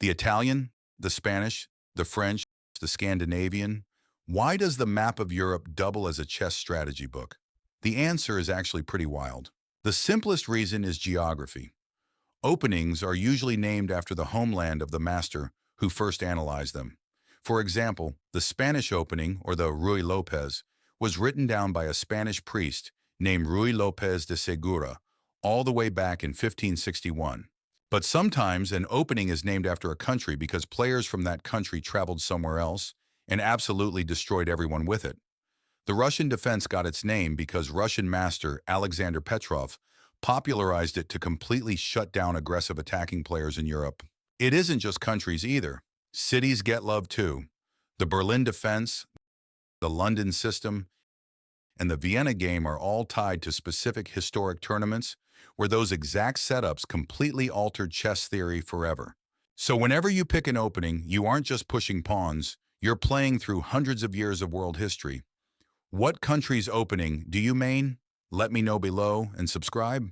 The Italian, the Spanish, the French, the Scandinavian. Why does the map of Europe double as a chess strategy book? The answer is actually pretty wild. The simplest reason is geography. Openings are usually named after the homeland of the master who first analyzed them. For example, the Spanish opening, or the Ruy Lopez, was written down by a Spanish priest named Ruy Lopez de Segura all the way back in 1561. But sometimes an opening is named after a country because players from that country traveled somewhere else and absolutely destroyed everyone with it. The Russian defense got its name because Russian master Alexander Petrov popularized it to completely shut down aggressive attacking players in Europe. It isn't just countries either. Cities get love too. The Berlin defense, the London system, and the Vienna game are all tied to specific historic tournaments where those exact setups completely altered chess theory forever. So whenever you pick an opening, you aren't just pushing pawns, you're playing through hundreds of years of world history. What country's opening do you main? Let me know below and subscribe.